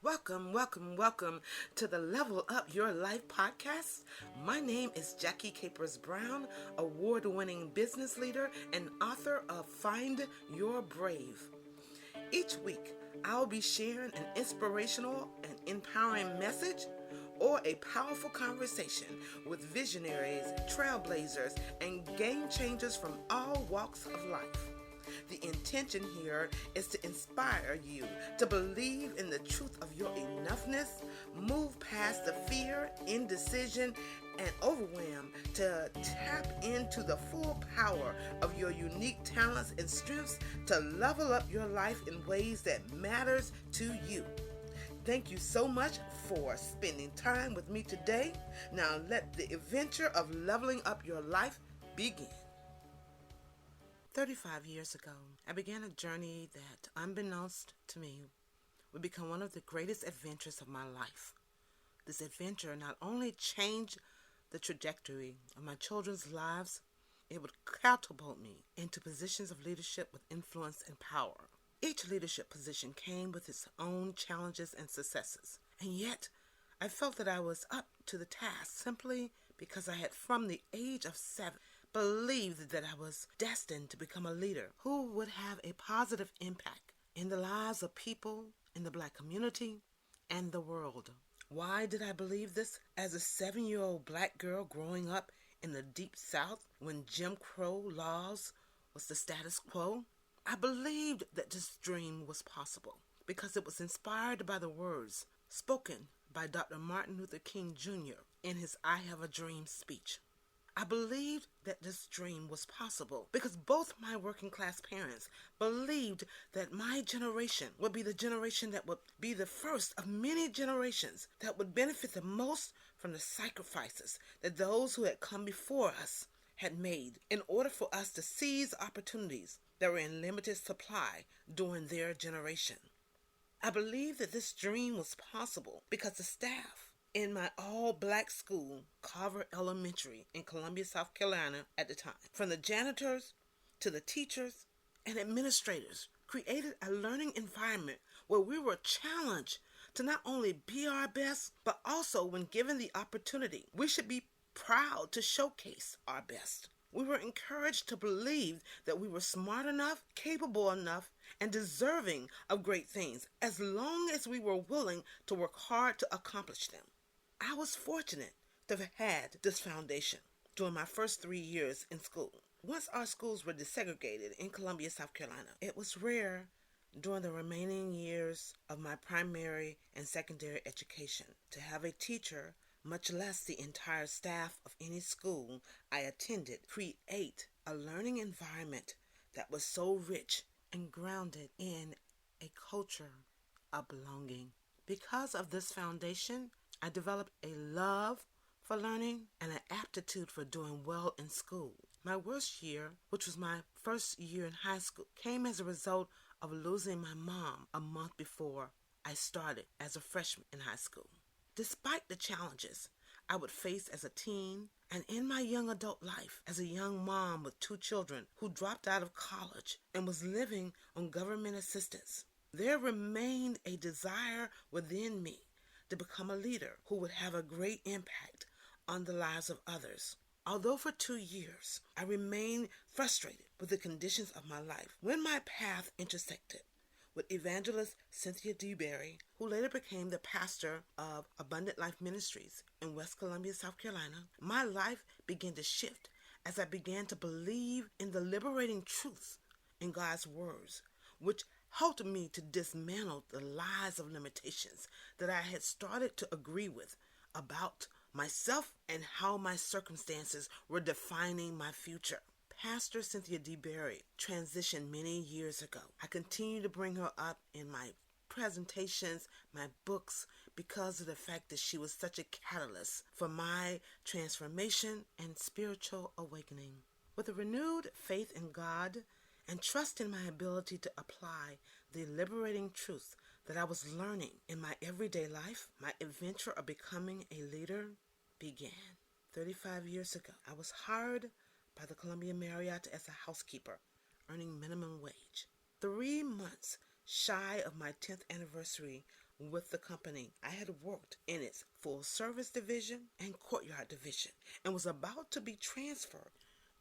Welcome to the Level Up Your Life podcast. My name is Jackie Capers Brown, award winning business leader and author of Find Your Brave. Each week, I'll be sharing an inspirational and empowering message or a powerful conversation with visionaries, trailblazers, and game changers from all walks of life. The intention here is to inspire you to believe in the truth of your enoughness, move past the fear, indecision, and overwhelm to tap into the full power of your unique talents and strengths to level up your life in ways that matters to you. Thank you so much for spending time with me today. Now let the adventure of leveling up your life begin. 35 years ago, I began a journey that, unbeknownst to me, would become one of the greatest adventures of my life. This adventure not only changed the trajectory of my children's lives, it would catapult me into positions of leadership with influence and power. Each leadership position came with its own challenges and successes, and yet I felt that I was up to the task simply because I had, from the age of 7, believed that I was destined to become a leader who would have a positive impact in the lives of people in the Black community and the world. Why did I believe this? As a 7-year-old Black girl growing up in the Deep South when Jim Crow laws was the status quo, I believed that this dream was possible because it was inspired by the words spoken by Dr. Martin Luther King Jr. in his I Have a Dream speech. I believed that this dream was possible because both my working class parents believed that my generation would be the generation that would be the first of many generations that would benefit the most from the sacrifices that those who had come before us had made in order for us to seize opportunities that were in limited supply during their generation. I believed that this dream was possible because the staff in my all-Black school, Carver Elementary in Columbia, South Carolina at the time, from the janitors to the teachers and administrators, created a learning environment where we were challenged to not only be our best, but also when given the opportunity, we should be proud to showcase our best. We were encouraged to believe that we were smart enough, capable enough, and deserving of great things as long as we were willing to work hard to accomplish them. I was fortunate to have had this foundation during my first 3 years in school. Once our schools were desegregated in Columbia, South Carolina, it was rare during the remaining years of my primary and secondary education to have a teacher, much less the entire staff of any school I attended, create a learning environment that was so rich and grounded in a culture of belonging. Because of this foundation, I developed a love for learning and an aptitude for doing well in school. My worst year, which was my first year in high school, came as a result of losing my mom a month before I started as a freshman in high school. Despite the challenges I would face as a teen and in my young adult life as a young mom with 2 children who dropped out of college and was living on government assistance, there remained a desire within me to become a leader who would have a great impact on the lives of others. Although for 2 years I remained frustrated with the conditions of my life, when my path intersected with evangelist Cynthia DeBerry, who later became the pastor of Abundant Life Ministries in West Columbia, South Carolina, my life began to shift as I began to believe in the liberating truths in God's words, which helped me to dismantle the lies of limitations that I had started to agree with about myself and how my circumstances were defining my future. Pastor Cynthia DeBerry transitioned many years ago. I continue to bring her up in my presentations, my books, because of the fact that she was such a catalyst for my transformation and spiritual awakening. With a renewed faith in God and trust in my ability to apply the liberating truths that I was learning in my everyday life, my adventure of becoming a leader began. 35 years ago, I was hired by the Columbia Marriott as a housekeeper, earning minimum wage. 3 months shy of my 10th anniversary with the company. I had worked in its full service division and courtyard division and was about to be transferred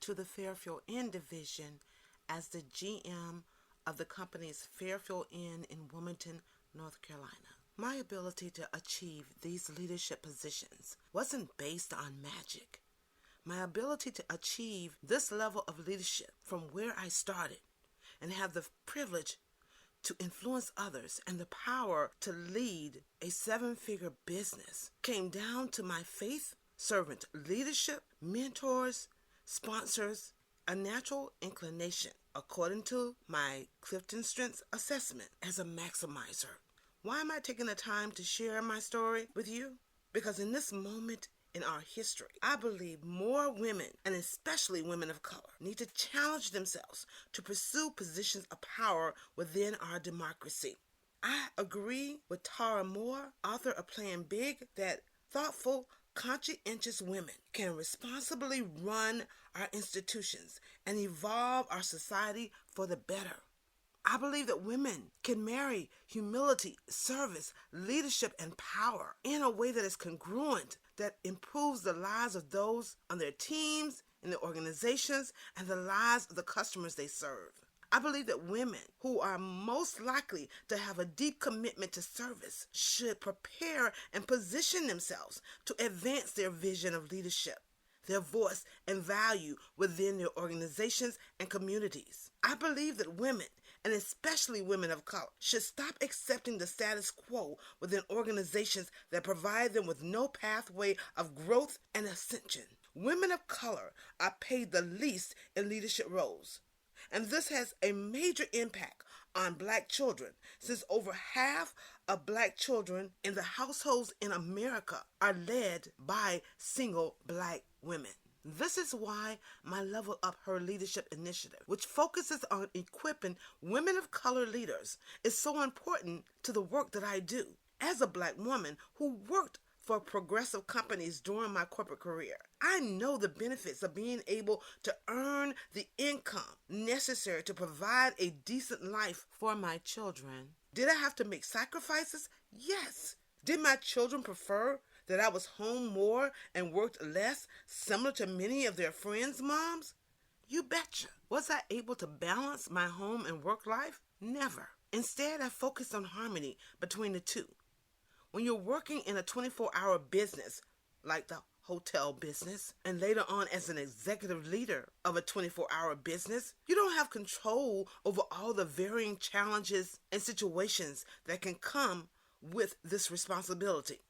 to the Fairfield Inn division as the GM of the company's Fairfield Inn in Wilmington, North Carolina. My ability to achieve these leadership positions wasn't based on magic. My ability to achieve this level of leadership from where I started and have the privilege to influence others and the power to lead a 7-figure business came down to my faith, servant leadership, mentors, sponsors, a natural inclination, according to my Clifton Strengths assessment as a maximizer. Why am I taking the time to share my story with you? Because in this moment in our history, I believe more women, and especially women of color, need to challenge themselves to pursue positions of power within our democracy. I agree with Tara Moore, author of Playing Big, that thoughtful, conscientious women can responsibly run our institutions and evolve our society for the better. I believe that women can marry humility, service, leadership, and power in a way that is congruent, that improves the lives of those on their teams, in their organizations, and the lives of the customers they serve. I believe that women who are most likely to have a deep commitment to service should prepare and position themselves to advance their vision of leadership, their voice and value within their organizations and communities. I believe that women, and especially women of color, should stop accepting the status quo within organizations that provide them with no pathway of growth and ascension. Women of color are paid the least in leadership roles, and this has a major impact on Black children, since over half of Black children in the households in America are led by single Black women. This is why my Level Up Her Leadership initiative, which focuses on equipping women of color leaders, is so important to the work that I do. As a Black woman who worked for progressive companies during my corporate career, I know the benefits of being able to earn the income necessary to provide a decent life for my children. Did I have to make sacrifices? Yes. Did my children prefer that I was home more and worked less, similar to many of their friends' moms? You betcha. Was I able to balance my home and work life? Never. Instead, I focused on harmony between the two. When you're working in a 24-hour business, like the hotel business, and later on as an executive leader of a 24-hour business, you don't have control over all the varying challenges and situations that can come with this responsibility.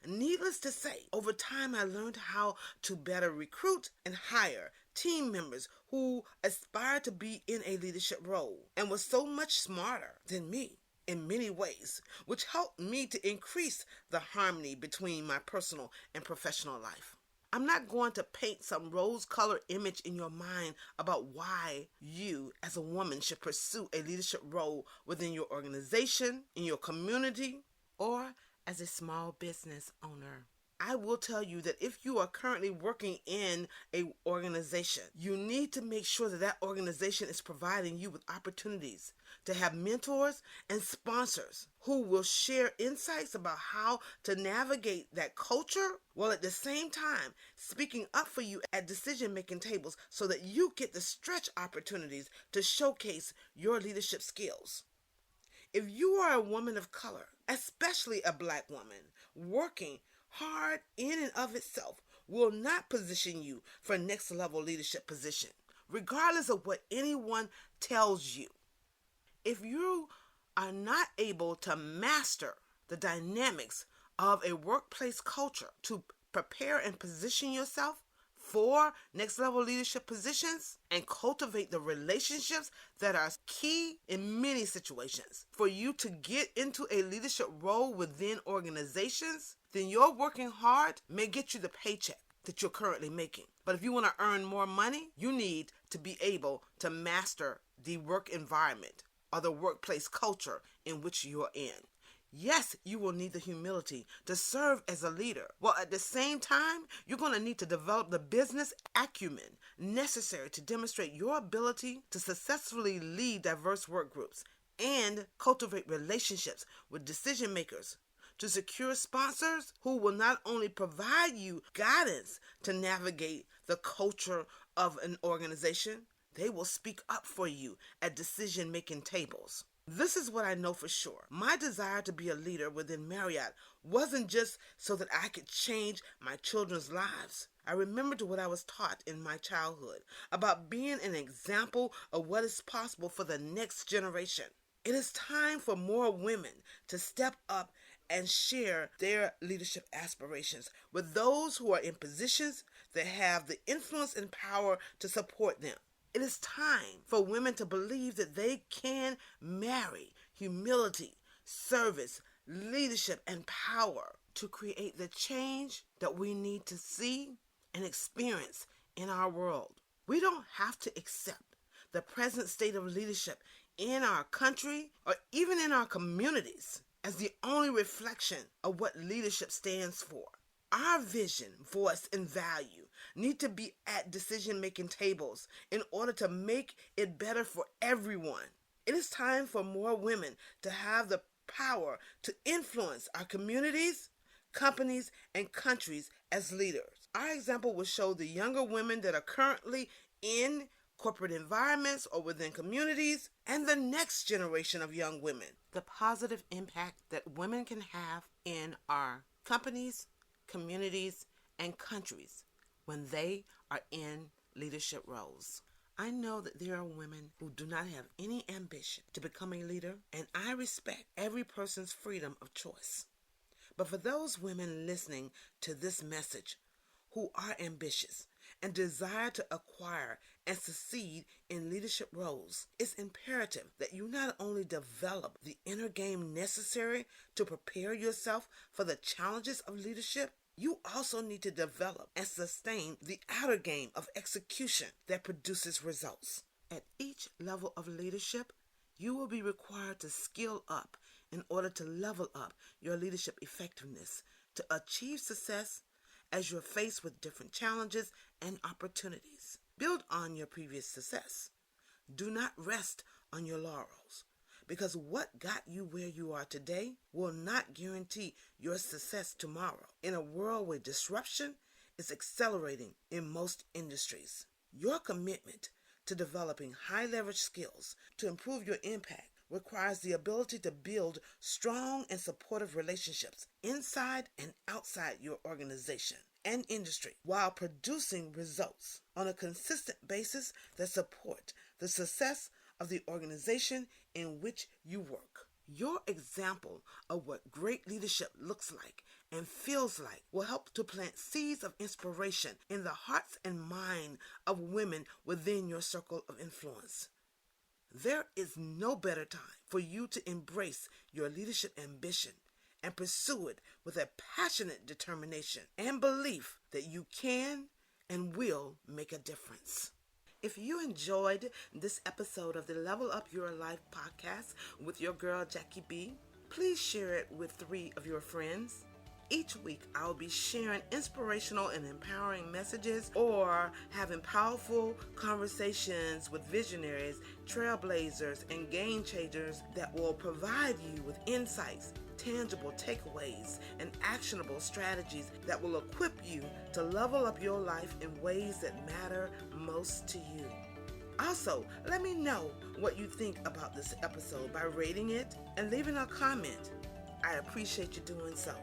Needless to say, over time I learned how to better recruit and hire team members who aspire to be in a leadership role and was so much smarter than me in many ways, which helped me to increase the harmony between my personal and professional life. I'm not going to paint some rose-colored image in your mind about why you as a woman should pursue a leadership role within your organization, in your community, or as a small business owner. I will tell you that if you are currently working in an organization, you need to make sure that that organization is providing you with opportunities to have mentors and sponsors who will share insights about how to navigate that culture, while at the same time speaking up for you at decision-making tables so that you get the stretch opportunities to showcase your leadership skills. If you are a woman of color, especially a Black woman, working hard in and of itself will not position you for next level leadership position, regardless of what anyone tells you. If you are not able to master the dynamics of a workplace culture to prepare and position yourself for next level leadership positions and cultivate the relationships that are key in many situations for you to get into a leadership role within organizations, then your working hard may get you the paycheck that you're currently making. But if you want to earn more money, you need to be able to master the work environment or the workplace culture in which you're in. Yes, you will need the humility to serve as a leader. While at the same time, you're going to need to develop the business acumen necessary to demonstrate your ability to successfully lead diverse work groups and cultivate relationships with decision makers to secure sponsors who will not only provide you guidance to navigate the culture of an organization, they will speak up for you at decision-making tables. This is what I know for sure. My desire to be a leader within Marriott wasn't just so that I could change my children's lives. I remembered what I was taught in my childhood about being an example of what is possible for the next generation. It is time for more women to step up and share their leadership aspirations with those who are in positions that have the influence and power to support them. It is time for women to believe that they can marry humility, service, leadership, and power to create the change that we need to see and experience in our world. We don't have to accept the present state of leadership in our country or even in our communities as the only reflection of what leadership stands for. Our vision, voice, and value need to be at decision-making tables in order to make it better for everyone. It is time for more women to have the power to influence our communities, companies, and countries as leaders. Our example will show the younger women that are currently in corporate environments or within communities, and the next generation of young women, the positive impact that women can have in our companies, communities, and countries when they are in leadership roles. I know that there are women who do not have any ambition to become a leader, and I respect every person's freedom of choice. But for those women listening to this message who are ambitious and desire to acquire and succeed in leadership roles, it's imperative that you not only develop the inner game necessary to prepare yourself for the challenges of leadership, you also need to develop and sustain the outer game of execution that produces results. At each level of leadership, you will be required to skill up in order to level up your leadership effectiveness to achieve success as you're faced with different challenges and opportunities. Build on your previous success. Do not rest on your laurels, because what got you where you are today will not guarantee your success tomorrow in a world where disruption is accelerating in most industries. Your commitment to developing high-leverage skills to improve your impact requires the ability to build strong and supportive relationships inside and outside your organization and industry while producing results on a consistent basis that support the success of the organization in which you work. Your example of what great leadership looks like and feels like will help to plant seeds of inspiration in the hearts and mind of women within your circle of influence. There is no better time for you to embrace your leadership ambition and pursue it with a passionate determination and belief that you can and will make a difference. If you enjoyed this episode of the Level Up Your Life podcast with your girl Jackie B, please share it with 3 of your friends. Each week, I'll be sharing inspirational and empowering messages or having powerful conversations with visionaries, trailblazers, and game changers that will provide you with insights, tangible takeaways, and actionable strategies that will equip you to level up your life in ways that matter most to you. Also, let me know what you think about this episode by rating it and leaving a comment. I appreciate you doing so.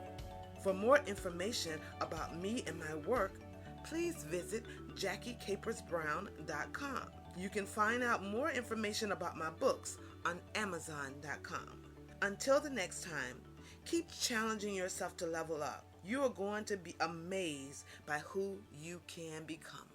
For more information about me and my work, please visit JackieCapersBrown.com. You can find out more information about my books on Amazon.com. Until the next time, keep challenging yourself to level up. You are going to be amazed by who you can become.